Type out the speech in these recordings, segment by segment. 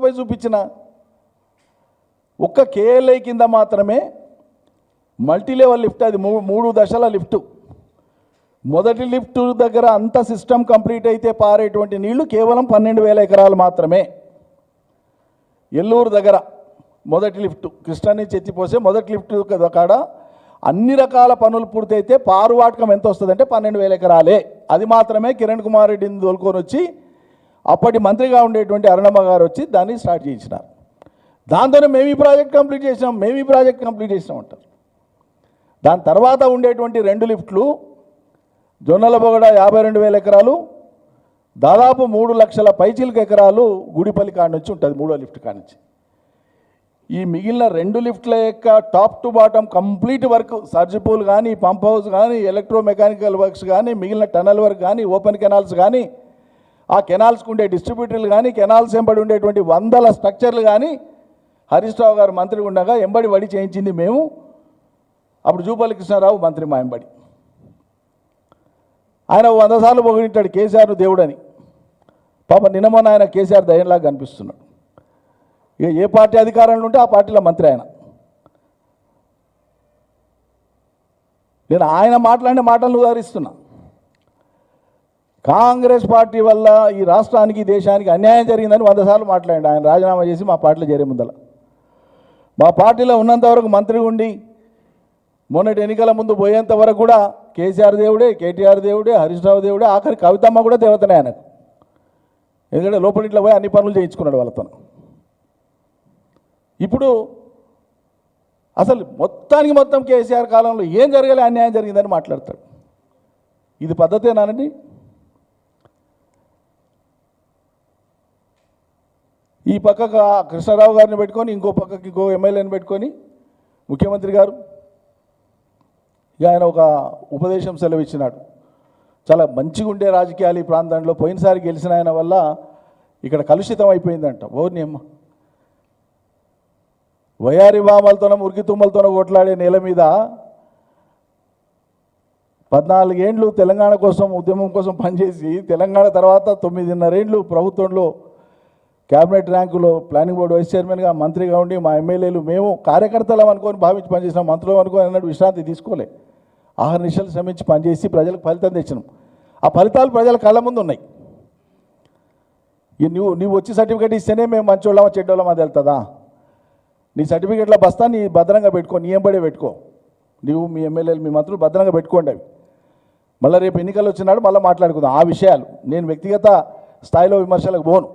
పోయి చూపించిన ఒక్క కేఎల్ఐ కింద మాత్రమే మల్టీ లెవెల్ లిఫ్ట్, అది 3 దశల లిఫ్టు. మొదటి లిఫ్ట్ దగ్గర అంత సిస్టమ్ కంప్లీట్ అయితే పారేటువంటి నీళ్లు కేవలం 12,000 ఎకరాలు మాత్రమే. ఎల్లూరు దగ్గర మొదటి లిఫ్ట్, కృష్ణా నుంచి ఎత్తిపోసే మొదటి లిఫ్ట్ కాడ అన్ని రకాల పనులు పూర్తయితే పారువాటకం ఎంత వస్తుందంటే 12,000 ఎకరాలే. అది మాత్రమే కిరణ్ కుమార్ రెడ్డిని తోలుకొని వచ్చి అప్పటి మంత్రిగా ఉండేటువంటి అరుణమ్మ గారు వచ్చి దాన్ని స్టార్ట్ చేయించినారు. దాంతోనే మేము ఈ ప్రాజెక్ట్ కంప్లీట్ చేసినాం అంటారు. దాని తర్వాత ఉండేటువంటి 2 లిఫ్ట్లు జొన్నలబొగడ 52,000 ఎకరాలు, దాదాపు 3 లక్షల పైచిలకు ఎకరాలు గుడిపల్లి కాడ నుంచి ఉంటుంది, 3వ లిఫ్ట్ కాడ నుంచి. ఈ మిగిలిన 2 లిఫ్ట్ల యొక్క top to bottom complete work, surge pool కానీ, పంప్ హౌస్ కానీ, ఎలక్ట్రో మెకానికల్ వర్క్స్ కానీ, మిగిలిన టనల్ వర్క్ కానీ, ఓపెన్ కెనాల్స్ కానీ, ఆ కెనాల్స్కి ఉండే డిస్ట్రిబ్యూటర్లు కానీ, కెనాల్స్ ఎంబడి ఉండేటువంటి 100 స్ట్రక్చర్లు కానీ హరీష్ రావు గారు మంత్రి ఉండగా ఎంబడి వడి చేయించింది మేము. అప్పుడు జూపల్లి కృష్ణారావు మంత్రి మా ఎంబడి. ఆయన 100 సార్లు పొగిడింటాడు కేసీఆర్ను దేవుడని. పాప నిన్న మొన్న ఆయన కేసీఆర్ దయ్యంలాగా కనిపిస్తున్నాడు. ఇక ఏ పార్టీ అధికారంలో ఉంటే ఆ పార్టీలో మంత్రి ఆయన. నేను ఆయన మాట్లాడిన మాటలను ఉదాహరిస్తున్నా. కాంగ్రెస్ పార్టీ వల్ల ఈ రాష్ట్రానికి దేశానికి అన్యాయం జరిగిందని 100 సార్లు మాట్లాడండి. ఆయన రాజీనామా చేసి మా పార్టీలో చేరే ముందల మా పార్టీలో ఉన్నంతవరకు మంత్రి ఉండి మొన్నటి ఎన్నికల ముందు పోయేంత వరకు కూడా కేసీఆర్ దేవుడే, కేటీఆర్ దేవుడే, హరీష్ రావు దేవుడే, ఆఖరి కవితమ్మ కూడా దేవతనే ఆయనకు. ఎందుకంటే లోపలింట్లో పోయి అన్ని పనులు చేయించుకున్నాడు వాళ్ళతో. ఇప్పుడు అసలు మొత్తం కేసీఆర్ కాలంలో ఏం జరగాలి, అన్యాయం జరిగిందని మాట్లాడతాడు. ఇది పద్ధతేనానండి? ఈ పక్కకు కృష్ణారావు గారిని పెట్టుకొని ఇంకో పక్కకి ఇంకో ఎమ్మెల్యేని పెట్టుకొని ముఖ్యమంత్రి గారు ఆయన ఒక ఉపదేశం సెలవిచ్చినాడు. చాలా మంచిగా ఉండే రాజకీయాలు ఈ ప్రాంతంలో. పోయినసారి గెలిచిన ఆయన వల్ల ఇక్కడ కలుషితం అయిపోయిందంట. ఓర్నియమ్మ, వయారి వామలతోనో మురికి తుమ్మలతోనో కొట్లాడే నేల మీద 14 ఏండ్లు తెలంగాణ కోసం ఉద్యమం కోసం పనిచేసి తెలంగాణ తర్వాత 9.5 ఏండ్లు ప్రభుత్వంలో క్యాబినెట్ ర్యాంకులో ప్లానింగ్ బోర్డు వైస్ చైర్మన్గా మంత్రిగా ఉండి మా ఎమ్మెల్యేలు మేము కార్యకర్తలం అనుకొని భావించి పనిచేసినాం, మంత్రులు అనుకొని అన్నట్టు విశ్రాంతి తీసుకోలే. 6 నిమిషాలు శ్రమించి పనిచేసి ప్రజలకు ఫలితం తెచ్చినాం. ఆ ఫలితాలు ప్రజల కళ్ళ ముందు ఉన్నాయి. నువ్వు వచ్చి సర్టిఫికేట్ ఇస్తేనే మేము మంచోళ్ళమా చెడ్డోళ్ళమా తెలుతుందా? నీ సర్టిఫికేట్లో బస్తా నీ భద్రంగా పెట్టుకో, నీ ఎంబడే పెట్టుకో. నువ్వు మీ ఎమ్మెల్యేలు మీ మంత్రులు భద్రంగా పెట్టుకోండి అవి. మళ్ళీ రేపు ఎన్నికలు వచ్చినాడు మళ్ళీ మాట్లాడుకుందాం ఆ విషయాలు. నేను వ్యక్తిగత స్థాయిలో విమర్శలకు పోను.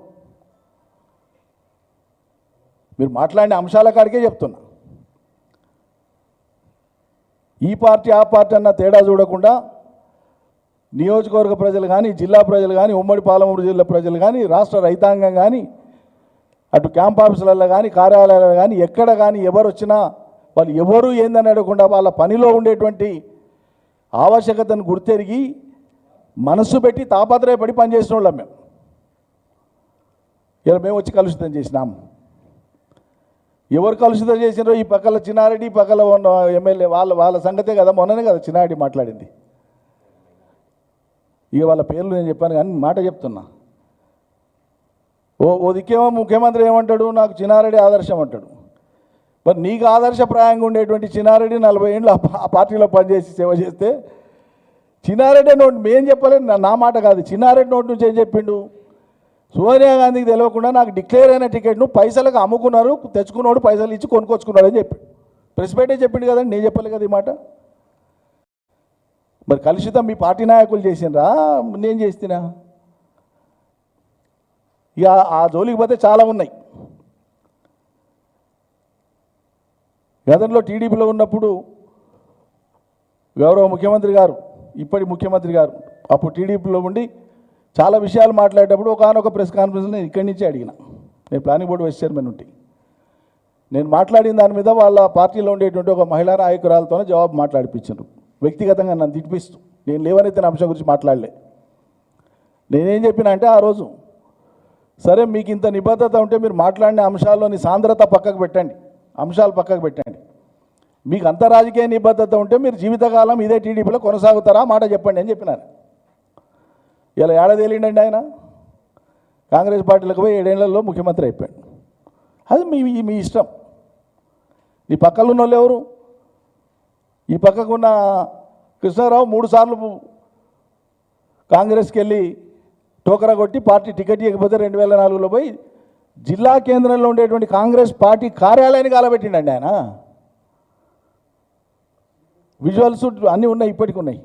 మీరు మాట్లాడిన అంశాల కాడికే చెప్తున్నా. ఈ పార్టీ ఆ పార్టీ అన్న తేడా చూడకుండా నియోజకవర్గ ప్రజలు కానీ, జిల్లా ప్రజలు కానీ, ఉమ్మడి పాలమూరు జిల్లా ప్రజలు కానీ, రాష్ట్ర రైతాంగం కానీ, అటు క్యాంప్ ఆఫీసులలో కానీ, కార్యాలయాలలో కానీ, ఎక్కడ కానీ ఎవరు వచ్చినా వాళ్ళు ఎవరు ఏందని అడగకుండా వాళ్ళ పనిలో ఉండేటువంటి ఆవశ్యకతను గుర్తెరిగి మనస్సు పెట్టి తాపత్రయపడి పనిచేసిన వాళ్ళం మేము. ఇలా మేము వచ్చి కలుషితం చేసినాం. ఎవరు కలుషితం చేసినారో ఈ పక్కల చిన్నారెడ్డి, పక్కల ఉన్న ఎమ్మెల్యే వాళ్ళ సంగతే కదా. మొన్ననే కదా చిన్నారెడ్డి మాట్లాడింది. ఇక వాళ్ళ పేర్లు నేను చెప్పాను కానీ మాట చెప్తున్నా. ఓ దిక్కేమో ముఖ్యమంత్రి ఏమంటాడు, నాకు చిన్నారెడ్డి ఆదర్శం అంటాడు. మరి నీకు ఆదర్శప్రాయంగా ఉండేటువంటి చిన్నారెడ్డి 40 ఏళ్ళు ఆ పార్టీలో పనిచేసి సేవ చేస్తే చిన్నారెడ్డి నోటి మేం చెప్పలేదు, నా మాట కాదు, చిన్నారెడ్డి నోటి నుంచి ఏం చెప్పిండు, సోనియా గాంధీకి తెలియకుండా నాకు డిక్లేర్ అయిన టికెట్ను పైసలకు అమ్ముకున్నారు, తెచ్చుకున్నాడు, పైసలు ఇచ్చి కొనుక్కొచ్చుకున్నాడు అని చెప్పి ప్రెస్ మీటే చెప్పిండు కదండి. నేను చెప్పలే కదా ఈ మాట. మరి కలుషితం మీ పార్టీ నాయకులు చేసినరా, నేను చేస్తున్నా? ఇక ఆ జోలికి పోతే చాలా ఉన్నాయి. గతంలో టీడీపీలో ఉన్నప్పుడు గౌరవ ముఖ్యమంత్రి గారు, ఇప్పటి ముఖ్యమంత్రి గారు, అప్పుడు టీడీపీలో ఉండి చాలా విషయాలు మాట్లాడేటప్పుడు ఒకనొక ప్రెస్ కాన్ఫరెన్స్లో నేను ఇక్కడి నుంచే అడిగిన. నేను ప్లానింగ్ బోర్డు వైస్ చైర్మన్ ఉంటే నేను మాట్లాడిన దాని మీద వాళ్ళ పార్టీలో ఉండేటువంటి ఒక మహిళా నాయకురాలతోనే జవాబు మాట్లాడిపించారు. వ్యక్తిగతంగా నన్ను తిట్టిపిస్తూ నేను లేవనెత్తిన అంశం గురించి మాట్లాడలే. నేనేం చెప్పిన అంటే ఆ రోజు, సరే మీకు ఇంత నిబద్ధత ఉంటే మీరు మాట్లాడిన అంశాల్లోని సాంద్రత పక్కకు పెట్టండి, అంశాలు పక్కకు పెట్టండి. మీకు అంత రాజకీయ నిబద్ధత ఉంటే మీరు జీవితకాలం ఇదే టీడీపీలో కొనసాగుతారా మాట చెప్పండి అని చెప్పినారు. ఇలా ఏడాది వెళ్ళిండండి ఆయన. కాంగ్రెస్ పార్టీలకు పోయి 7 ఏళ్లలో ముఖ్యమంత్రి అయిపోయాడు. అది మీ ఇష్టం. నీ పక్కన ఉన్న వాళ్ళు ఎవరు? ఈ పక్కకున్న కృష్ణారావు 3 సార్లు కాంగ్రెస్కి వెళ్ళి టోకరా కొట్టి పార్టీ టికెట్ ఇవ్వకపోతే 2004లో పోయి జిల్లా కేంద్రంలో ఉండేటువంటి కాంగ్రెస్ పార్టీ కార్యాలయాన్ని కాలబెట్టిండండి ఆయన. విజువల్స్ అన్నీ ఉన్నాయి, ఇప్పటికి ఉన్నాయి.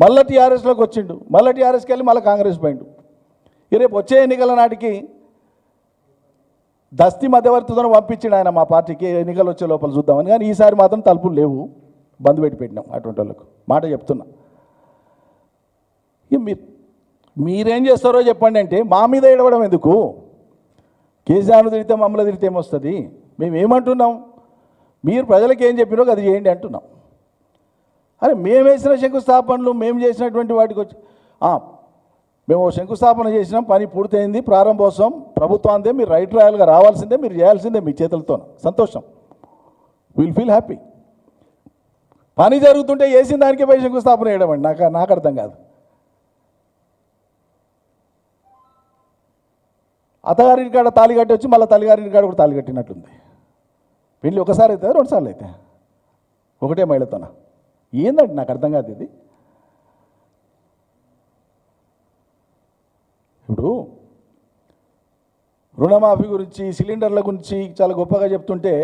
మళ్ళీ టీఆర్ఎస్లోకి వచ్చిండు, మళ్ళీ టీఆర్ఎస్కి వెళ్ళి మళ్ళీ కాంగ్రెస్ పోయిండు. రేపు వచ్చే ఎన్నికల నాటికి దస్తి మధ్యవర్తితో పంపించిండు ఆయన మా పార్టీకి, ఎన్నికలు వచ్చే లోపల చూద్దామని. కానీ ఈసారి మాత్రం తలుపులు లేవు, బంద్ పెట్టి పెట్టినాం అటువంటి వాళ్ళకు. మాట చెప్తున్నా. మీరేం చేస్తారో చెప్పండి అంటే మా మీద ఏడవడం ఎందుకు? కేసీఆర్ను తిరిగితే మమ్మల్ని తిరిగితే ఏమొస్తుంది? మేము ఏమంటున్నాం? మీరు ప్రజలకు ఏం చెప్పినో అది చేయండి అంటున్నాం. అరే మేము వేసిన శంకుస్థాపనలు మేము చేసినటువంటి వాటికి వచ్చి మేము శంకుస్థాపన చేసినాం, పని పూర్తయింది, ప్రారంభోత్సవం ప్రభుత్వాందే, మీరు రైట్ రాయల్గా రావాల్సిందే, మీరు చేయాల్సిందే మీ చేతులతో. సంతోషం, విల్ ఫీల్ హ్యాపీ. పని జరుగుతుంటే వేసిన దానికే పోయి శంకుస్థాపన చేయడం అండి నాకు అర్థం కాదు. అత్తగారింటి కాడ తాళి కట్టి వచ్చి మళ్ళీ తల్లిగారింటి కాడ కూడా తాళి కట్టినట్లుంది. పెళ్ళి ఒకసారి అవుతుంది, 2 సార్లు అయితే ఒకటే మహిళతోన. ఏందండి నాకు అర్థం కాదు ఇది. ఇప్పుడు రుణమాఫీ గురించి, సిలిండర్ల గురించి చాలా గొప్పగా చెప్తుంటే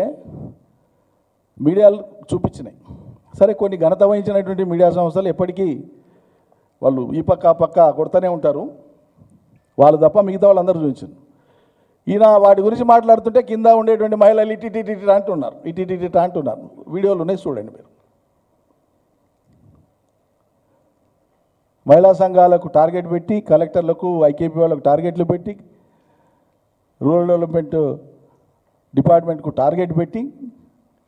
మీడియాలు చూపించినాయి. సరే, కొన్ని ఘనత వహించినటువంటి మీడియా సంస్థలు ఎప్పటికీ వాళ్ళు ఈ పక్క ఆ పక్క కొడుతూనే ఉంటారు, వాళ్ళు తప్ప మిగతా వాళ్ళందరూ చూపించారు. ఈయన వాటి గురించి మాట్లాడుతుంటే కింద ఉండేటువంటి మహిళలు ఇటు అంటున్నారు. వీడియోలు ఉన్నాయి, చూడండి మీరు. మహిళా సంఘాలకు టార్గెట్ పెట్టి, కలెక్టర్లకు, ఐకేపీ వాళ్ళకు టార్గెట్లు పెట్టి, రూరల్ డెవలప్మెంట్ డిపార్ట్మెంట్కు టార్గెట్ పెట్టి,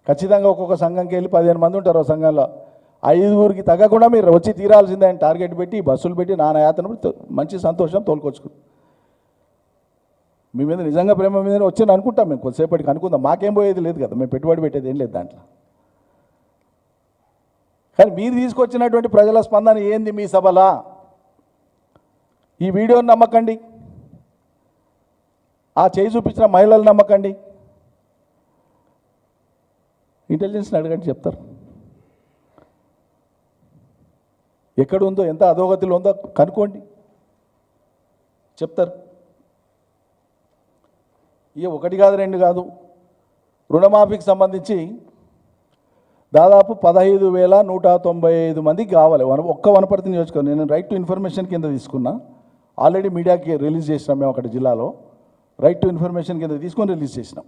ఖచ్చితంగా ఒక్కొక్క సంఘంకి వెళ్ళి 15 మంది ఉంటారు సంఘంలో, 5గురికి తగ్గకుండా మీరు వచ్చి తీరాల్సిందే అని టార్గెట్ పెట్టి, బస్సులు పెట్టి నానా యాతన మంచి సంతోషం తోలుకొచ్చుకు. మీ మీద నిజంగా ప్రేమ మీద వచ్చి అనుకుంటాం, మేము కొద్దిసేపటికి అనుకుందాం, మాకేం పోయేది లేదు కదా, మేము పెట్టుబడి పెట్టేది ఏం లేదు దాంట్లో. కానీ మీరు తీసుకొచ్చినటువంటి ప్రజల స్పందన ఏంది మీ సభలా? ఈ వీడియోని నమ్మకండి, ఆ చేయి చూపించిన మహిళలు నమ్మకండి, ఇంటెలిజెన్స్ని అడగండి, చెప్తారు. ఎక్కడ ఉందో, ఎంత అధోగతిలో ఉందో కనుక్కోండి, చెప్తారు. ఇక 1 కాదు 2 కాదు, రుణమాఫీకి సంబంధించి దాదాపు 15,195 మందికి కావాలి. ఒక్క వనపర్తి నియోజకవర్గం. నేను రైట్ టు ఇన్ఫర్మేషన్ కింద తీసుకున్నా, ఆల్రెడీ మీడియాకి రిలీజ్ చేసినాం మేము అక్కడ జిల్లాలో. రైట్ టు ఇన్ఫర్మేషన్ కింద తీసుకొని రిలీజ్ చేసినాం.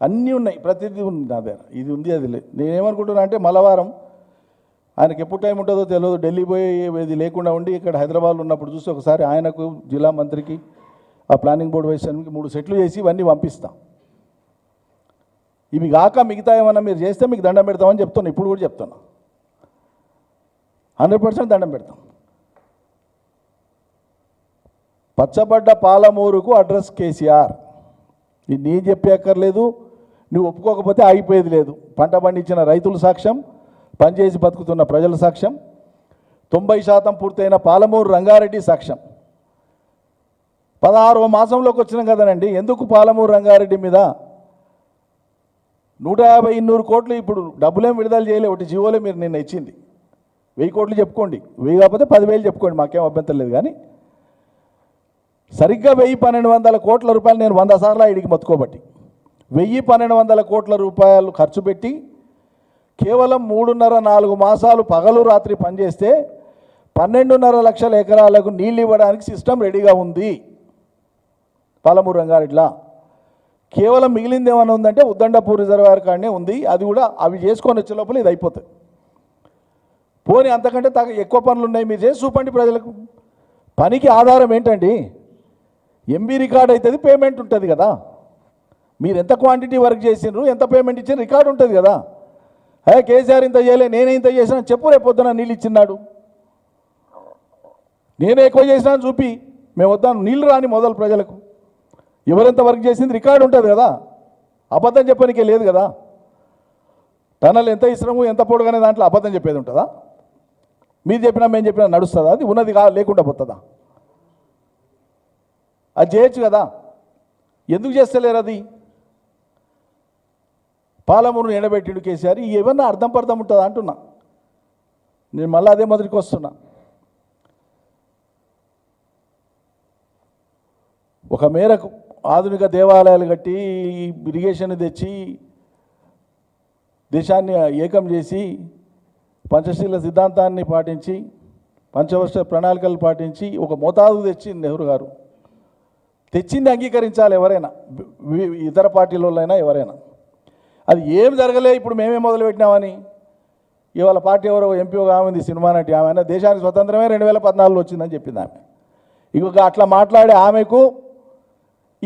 అన్నీ ఉన్నాయి, ప్రతిదీ ఉంది నా దగ్గర. ఇది ఉంది, అది లేదు. నేనేమనుకుంటున్నా అంటే మలవారం ఆయనకి ఎప్పుడు టైం ఉంటుందో తెలియదు, ఢిల్లీ పోయి ఇది లేకుండా ఉండి ఇక్కడ హైదరాబాద్లో ఉన్నప్పుడు చూసి ఒకసారి ఆయనకు, జిల్లా మంత్రికి, ఆ ప్లానింగ్ బోర్డు వైస్ 3 సెట్లు చేసి ఇవన్నీ పంపిస్తాం. ఇవి కాక మిగతా ఏమన్నా మీరు చేస్తే మీకు దండం పెడతామని చెప్తున్నా, ఇప్పుడు కూడా చెప్తున్నా. 100% దండం పెడతాం. పచ్చబడ్డ పాలమూరుకు అడ్రస్ కేసీఆర్. ఇది నీ చెప్పక్కర్లేదు, నువ్వు ఒప్పుకోకపోతే ఆగిపోయేది లేదు. పంట పండించిన రైతుల సాక్ష్యం, పనిచేసి బతుకుతున్న ప్రజల సాక్ష్యం, 90% పూర్తయిన పాలమూరు రంగారెడ్డి సాక్ష్యం. 16వ మాసంలోకి వచ్చినాం కదనండి. ఎందుకు పాలమూరు రంగారెడ్డి మీద 150-200 కోట్లు ఇప్పుడు డబ్బులేం విడుదల చేయలే, ఒకటి జీవోలే మీరు నిన్న ఇచ్చింది. 1000 కోట్లు చెప్పుకోండి, 1000 కాకపోతే 10,000 చెప్పుకోండి, మాకేం అభ్యంతరం లేదు. కానీ సరిగ్గా 1,000-1,200 కోట్ల రూపాయలు నేను 100 సార్లు ఇడికి మొత్తుకోబట్టి 1,000-1,200 కోట్ల రూపాయలు ఖర్చు పెట్టి కేవలం 3.5-4 మాసాలు పగలు రాత్రి పనిచేస్తే 12.5 లక్షల ఎకరాలకు నీళ్ళు ఇవ్వడానికి సిస్టమ్ రెడీగా ఉంది పాలమూరు రంగారెడ్డిలా. కేవలం మిగిలింది ఏమైనా ఉందంటే ఉద్దండపూర్ రిజర్వాయర్ కాడనే ఉంది. అది కూడా అవి చేసుకొని వచ్చే లోపల ఇది అయిపోతుంది. పోనీ అంతకంటే ఎక్కువ పనులు ఉన్నాయి, మీరు చేసి చూపండి ప్రజలకు. పనికి ఆధారం ఏంటండి? ఎంబీ రికార్డ్ అవుతుంది, పేమెంట్ ఉంటుంది కదా. మీరు ఎంత క్వాంటిటీ వర్క్ చేసినారు, ఎంత పేమెంట్ ఇచ్చిన రికార్డు ఉంటుంది కదా. కేసీఆర్ ఇంత చేయలే, నేనే ఇంత చేసినా చెప్పు, రేపు పొద్దున నీళ్ళు ఇచ్చినాడు, నేనే ఎక్కువ చేసినా చూపి. మేము వద్దాను, నీళ్ళు రాని మొదలు ప్రజలకు. ఎవరెంత వర్క్ చేసింది రికార్డు ఉంటుంది కదా, అబద్ధం చెప్పడానికే లేదు కదా. టనల్ ఎంత ఇస్తున్నాము, ఎంత పొడుగనే దాంట్లో అబద్ధం చెప్పేది ఉంటుందా? మీరు చెప్పినా మేము చెప్పినా నడుస్తుందా? అది ఉన్నది లేకుండా పోతుందా? అది చేయొచ్చు కదా, ఎందుకు చేస్తలేరు అది? పాలమూరును ఎండబెట్టిండు కేసీఆర్. ఏమన్నా అర్థం పర్థం ఉంటుందా అంటున్నా. నేను మళ్ళీ అదే మొదటికి వస్తున్నా. ఒక మేరకు ఆధునిక దేవాలయాలు కట్టి ఇరిగేషన్ తెచ్చి దేశాన్ని ఏకం చేసి పంచశీల సిద్ధాంతాన్ని పాటించి పంచవర్ష ప్రణాళికలు పాటించి ఒక మోతాదు తెచ్చింది నెహ్రూ గారు. తెచ్చింది అంగీకరించాలి ఎవరైనా, ఇతర పార్టీలైనా ఎవరైనా. అది ఏం జరగలే, ఇప్పుడు మేమే మొదలుపెట్టినామని ఇవాళ పార్టీ ఎవరో ఎంపీ ఆమె సినిమా నటి ఆమె దేశానికి స్వతంత్రమే 2014లో వచ్చిందని చెప్పింది ఆమె. ఇక అట్లా మాట్లాడే ఆమెకు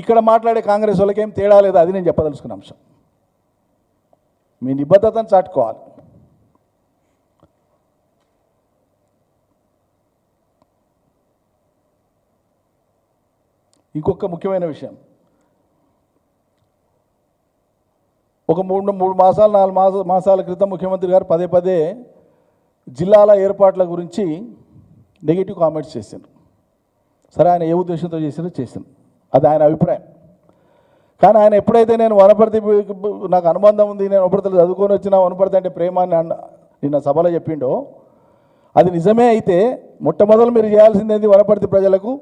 ఇక్కడ మాట్లాడే కాంగ్రెస్ వాళ్ళకి ఏం తేడా లేదు. అది నేను చెప్పదలుచుకున్న అంశం. మీ నిబద్ధతను చాటుకోవాలి. ఇంకొక ముఖ్యమైన విషయం, ఒక మూడు మాసాలు 4 మాసాల క్రితం ముఖ్యమంత్రి గారు పదే పదే జిల్లాల ఏర్పాట్ల గురించి నెగిటివ్ కామెంట్స్ చేశారు. సరే, ఆయన ఏ ఉద్దేశంతో చేశారు, అది ఆయన అభిప్రాయం. కానీ ఆయన ఎప్పుడైతే నేను వనపర్తి నాకు అనుబంధం ఉంది, నేను వనపర్తిలో చదువుకొని వచ్చిన వనపర్తి అంటే ప్రేమ అని నిన్న సభలో చెప్పిండో, అది నిజమే అయితే మొట్టమొదలు మీరు చేయాల్సింది ఏంది? వనపర్తి ప్రజలకు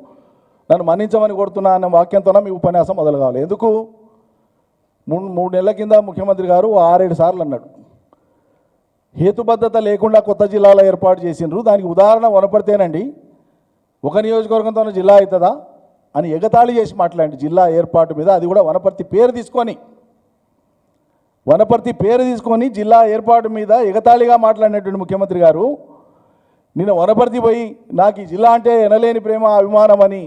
నన్ను మన్నించమని కొడుతున్నా అన్న వాక్యంతోనే మీ ఉపన్యాసం మొదలు కావాలి. ఎందుకు? 3 నెలల కింద ముఖ్యమంత్రి గారు 6-7 సార్లు అన్నాడు, హేతుబద్ధత లేకుండా కొత్త జిల్లాల ఏర్పాటు చేసిండ్రు, దానికి ఉదాహరణ వనపర్తేనండి, ఒక నియోజకవర్గంతో జిల్లా అవుతుందా అని ఎగతాళి చేసి మాట్లాడి జిల్లా ఏర్పాటు మీద. అది కూడా వనపర్తి పేరు తీసుకొని జిల్లా ఏర్పాటు మీద ఎగతాళిగా మాట్లాడినటువంటి ముఖ్యమంత్రి గారు నిన్న వనపర్తి పోయి నాకు ఈ జిల్లా అంటే ఎనలేని ప్రేమ అభిమానం అని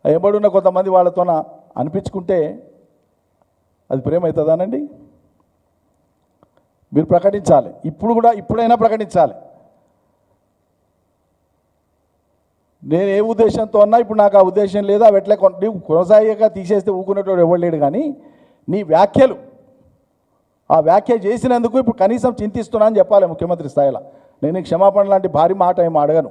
ఎంబడున్న కొంతమంది వాళ్ళతోన అనిపించుకుంటే అది ప్రేమ అవుతుందానండి? మీరు ప్రకటించాలి, ఇప్పుడైనా ప్రకటించాలి. నేను ఏ ఉద్దేశంతో అన్నా ఇప్పుడు నాకు ఆ ఉద్దేశం లేదు, అవి ఎట్లా కొనసాగక తీసేస్తే ఊకునేటోడు ఎవరు లేడు. కానీ నీ వ్యాఖ్యలు, ఆ వ్యాఖ్య చేసినందుకు ఇప్పుడు కనీసం చింతిస్తున్నా అని చెప్పాలి ముఖ్యమంత్రి స్థాయిలో. నేను క్షమాపణ లాంటి భారీ మాట ఏమి అడగను.